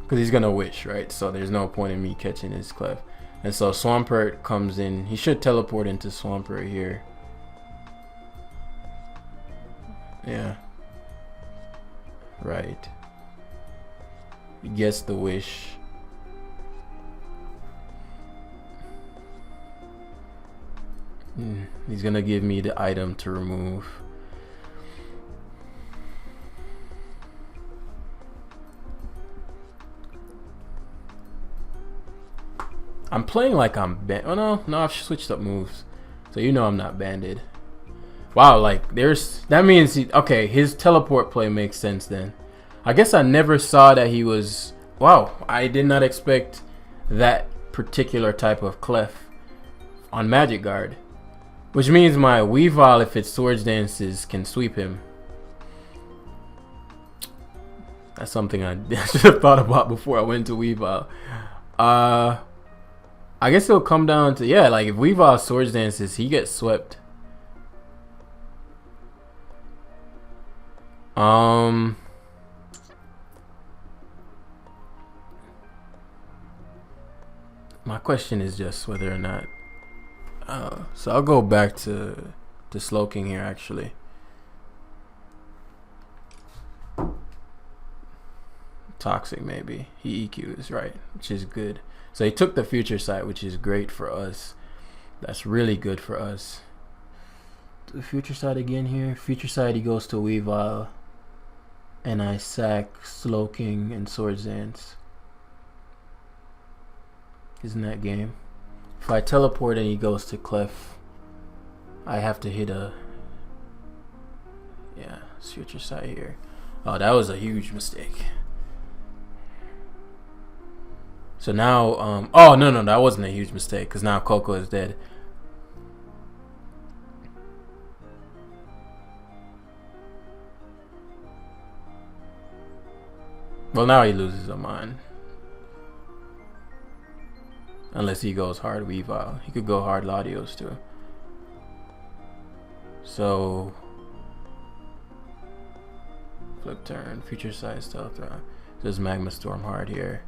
A: he's gonna wish, right? So there's no point in me catching his Clef. And so Swampert comes in. He should teleport into Swampert here. Yeah. Right. He gets the wish. He's gonna give me the item to remove. I'm playing like I'm bent. Oh no, I've switched up moves. So you know I'm not banded. Wow, like that means okay, his teleport play makes sense then. I guess I never saw that he was. Wow, I did not expect that particular type of clef on Magic Guard. Which means my Weavile, if it Swords Dances, can sweep him. That's something I should have thought about before I went to Weavile. I guess it'll come down to, yeah, like if Weavile Swords Dances, he gets swept. My question is just whether or not. So I'll go back to Slowking here actually. Toxic maybe. He EQs, right, which is good. So he took the Future Sight, which is great for us. That's really good for us. The Future Sight again here. Future Sight, he goes to Weavile. And I sack Slowking and Swords Dance. Isn't that game? If I teleport and he goes to Clef, I have to hit a... Yeah, Future Sight here. Oh, that was a huge mistake. So now, oh, no, that wasn't a huge mistake, because now Coco is dead. Well, now he loses a mind. Unless he goes hard Weavile. He could go hard Latios too. So, flip turn, Future Sight, Stealth Round. Just Magma Storm hard here.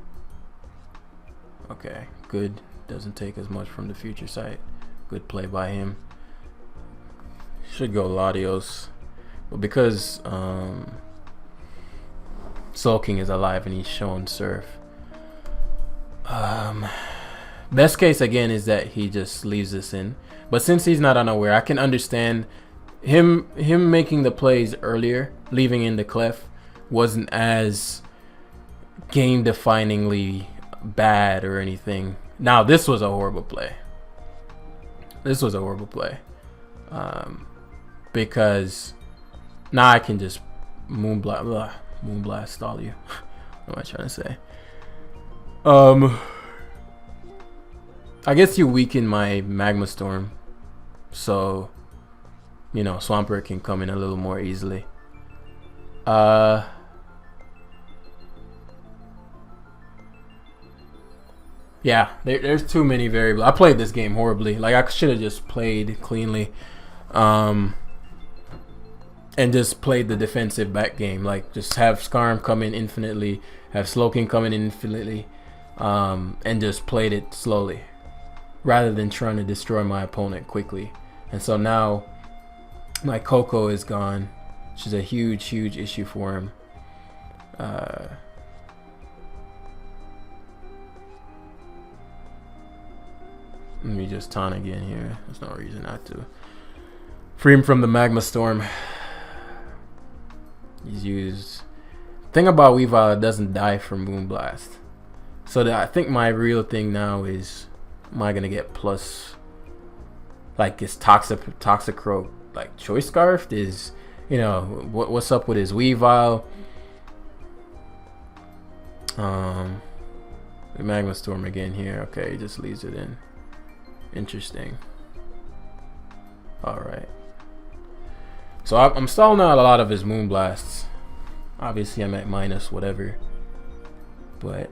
A: Okay, good. Doesn't take as much from the Future Sight. Good play by him. Should go Latios. But because Sulking is alive and he's showing Surf. Best case again is that he just leaves this in. But since he's not unaware, I can understand him making the plays earlier, leaving in the Clef, wasn't as game definingly bad or anything. Now this was a horrible play. This was a horrible play. Because now I can just moonblast all you. What am I trying to say? I guess you weaken my Magma Storm, so you know Swampert can come in a little more easily. Yeah, there's too many variables. I played this game horribly. Like I should have just played cleanly, and just played the defensive back game. Like just have Skarm come in infinitely, have Slowking come in infinitely, and just played it slowly, rather than trying to destroy my opponent quickly. And so now my Coco is gone, which is a huge issue for him. Let me just taunt again here. There's no reason not to. Free him from the Magma Storm. He's used. Thing about Weavile, it doesn't die from Moonblast. So I think my real thing now is, am I gonna get plus? Like is Toxicroak like Choice Scarfed? Is, you know, what's up with his Weavile? The Magma Storm again here. Okay, he just leaves it in. Interesting. Alright. So I'm stalling out a lot of his Moonblasts. Obviously I'm at minus whatever. But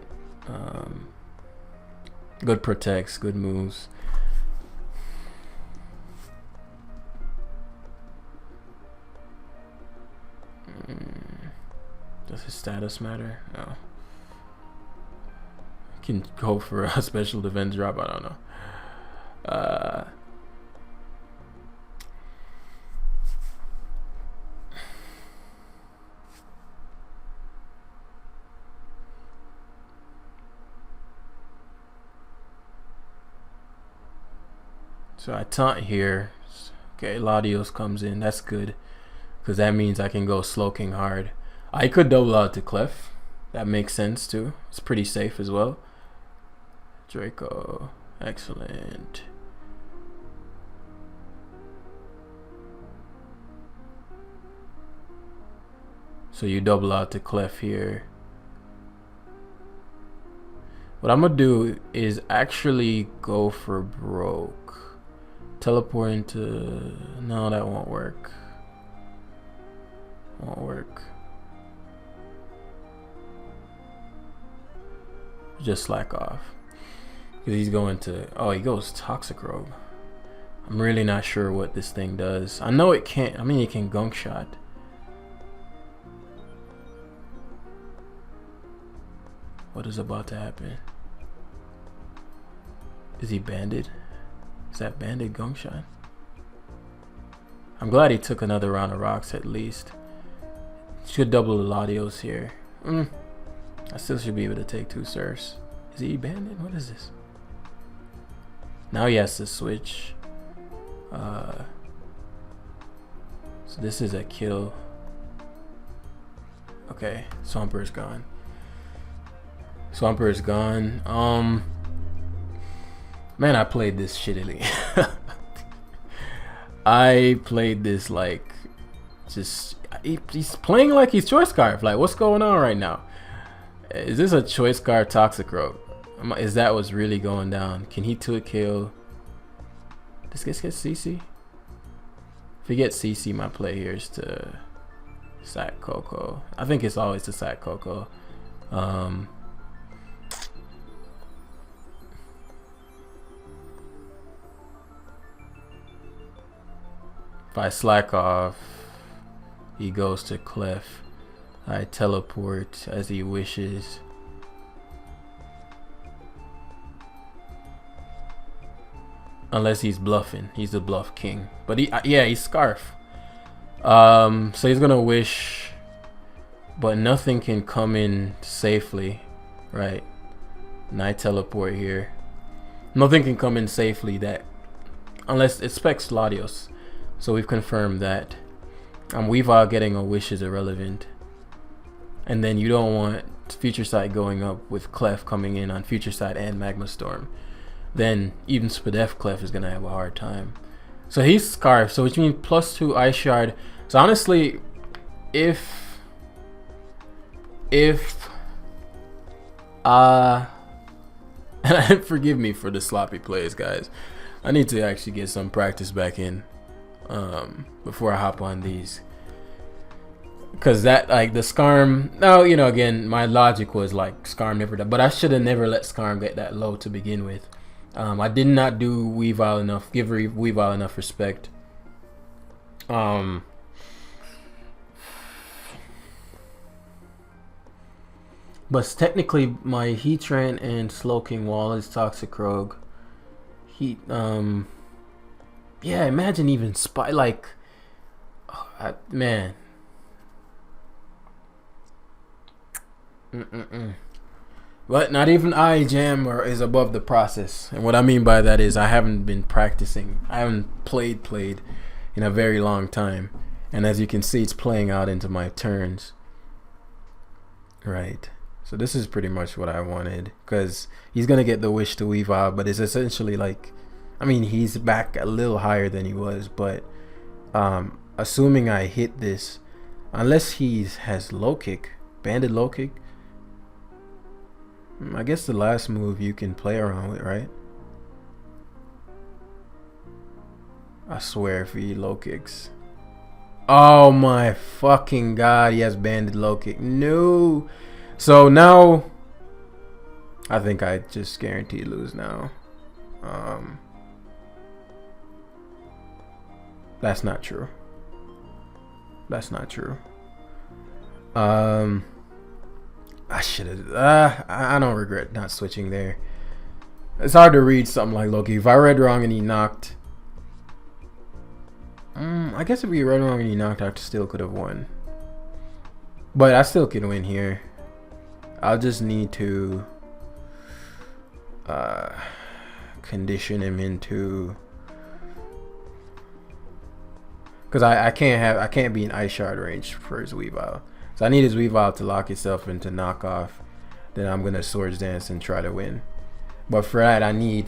A: good protects, good moves. Does his status matter? No. Can go for a special defense drop, I don't know. So I taunt here. Okay, Latios comes in. That's good, because that means I can go Slowking hard. I could double out to Clef. That makes sense too. It's pretty safe as well. Draco, excellent. So you double out to Clef here. What I'm gonna do is actually go for broke. Teleport into... No, that won't work. Won't work. Just slack off. Because he's going to... Oh, he goes Toxic Robe. I'm really not sure what this thing does. I know it can't... I mean, it can gunk shot. What is about to happen? Is he banded? Is that banded gunk shot? I'm glad he took another round of rocks at least. Should double the Latios here. I still should be able to take 2 surfs. Is he banded? What is this? Now he has to switch. So this is a kill. Okay, Swampert is gone. Swampert is gone. Man, I played this shittily. I played this like just he's playing like he's Choice Scarf. Like, what's going on right now? Is this a Choice Scarf Toxic Rope? Is that what's really going down? Can he 2-kill? Does this get CC? If he gets CC, my play here is to sack Coco. I think it's always to sack Coco. If I slack off, he goes to Clef. I teleport as he wishes. Unless he's bluffing. He's the bluff king. But yeah, he's Scarf. So he's gonna wish, but nothing can come in safely, right? And I teleport here. Nothing can come in safely that, unless it specs Latios. So we've confirmed that. Weavile getting a wish is irrelevant. And then you don't want Future Sight going up with Clef coming in on Future Sight and Magma Storm. Then even Spadef Clef is gonna have a hard time. So he's Scarf, so which means +2 Ice Shard. So honestly, if forgive me for the sloppy plays, guys. I need to actually get some practice back in before I hop on these. Cause that, like, the Skarm, now, you know, again, my logic was like Skarm never done, but I should have never let Skarm get that low to begin with. I did not do Weavile enough, give Weavile enough respect. But technically my Heatran and Slowking Wall is Toxic Rogue. Yeah, imagine even like, man. But not even I Jam is above the process. And what I mean by that is I haven't been practicing. I haven't played in a very long time. And as you can see, it's playing out into my turns. Right. So this is pretty much what I wanted. Because he's going to get the wish to Weavile. But it's essentially like, I mean, he's back a little higher than he was. But assuming I hit this, unless he has low kick, banded low kick, I guess the last move you can play around with, right? I swear if he low kicks. Oh my fucking god, he has banded low kick. No. So now I think I just guaranteed lose now. That's not true. That's not true. I should have. I don't regret not switching there. It's hard to read something like Loki. If I read wrong and he knocked, I guess if we read wrong and he knocked, I still could have won. But I still can win here. I'll just need to condition him into, because I can't be in Ice Shard range for his Weavile. So I need his Weavile to lock itself into knockoff. Then I'm gonna Swords Dance and try to win. But for that, I need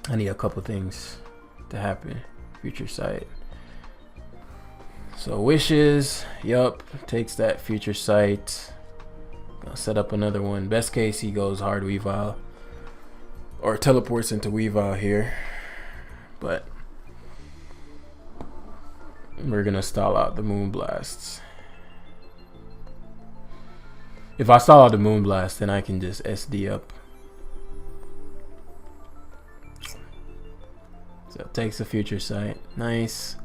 A: a couple things to happen. Future Sight, So wishes, yup, takes that future sight. Gonna set up another one. Best case, he goes hard Weavile or teleports into Weavile here, but we're gonna stall out the Moonblasts. If I stall out the Moonblast, then I can just SD up. So it takes a future sight. Nice.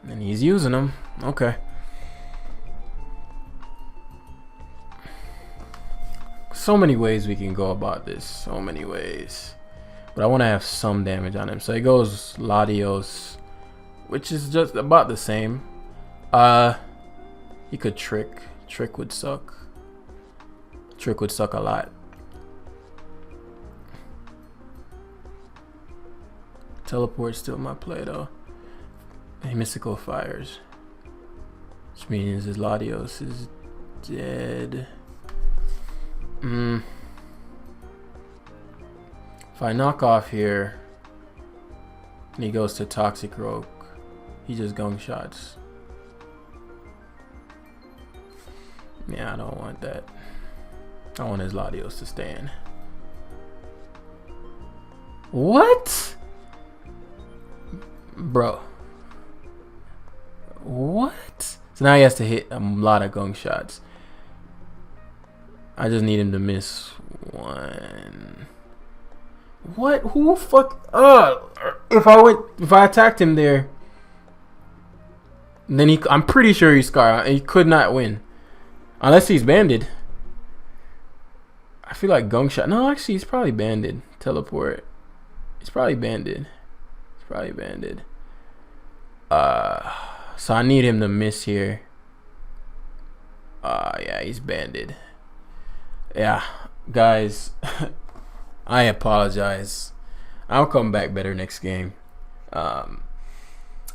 A: And he's using them. Okay. So many ways we can go about this. So many ways. But I want to have some damage on him. So he goes Latios, which is just about the same. He could Trick. Trick would suck. Trick would suck a lot. Teleport still my play though. He mystical fires, which means his Latios is dead. If I knock off here and he goes to Toxic Rogue, he just gung shots. Yeah, I don't want that. I want his Latios to stand. What? Bro. What? So now he has to hit a lot of gung shots. I just need him to miss one. What? Who fuck? If I attacked him there, then I'm pretty sure he's Scar. He could not win, unless he's banded. I feel like gung shot. No, actually, he's probably banded. Teleport. He's probably banded. He's probably banded. So I need him to miss here. Yeah, he's banded. Yeah, guys, I apologize. I'll come back better next game. And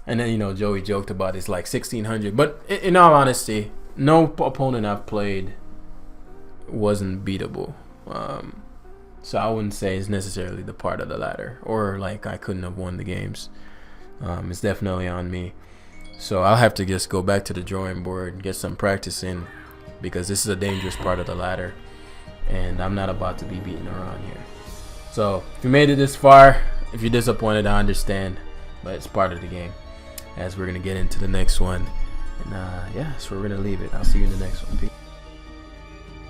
A: then, you know, Joey joked about it's like 1600. But in all honesty, no opponent I've played wasn't beatable. So I wouldn't say it's necessarily the part of the ladder or like I couldn't have won the games. It's definitely on me. So I'll have to just go back to the drawing board and get some practice in, because this is a dangerous part of the ladder and I'm not about to be beaten around here. So if you made it this far, if you're disappointed, I understand, but it's part of the game, as we're gonna get into the next one. And yeah, so we're gonna leave it. I'll see you in the next one. Peace.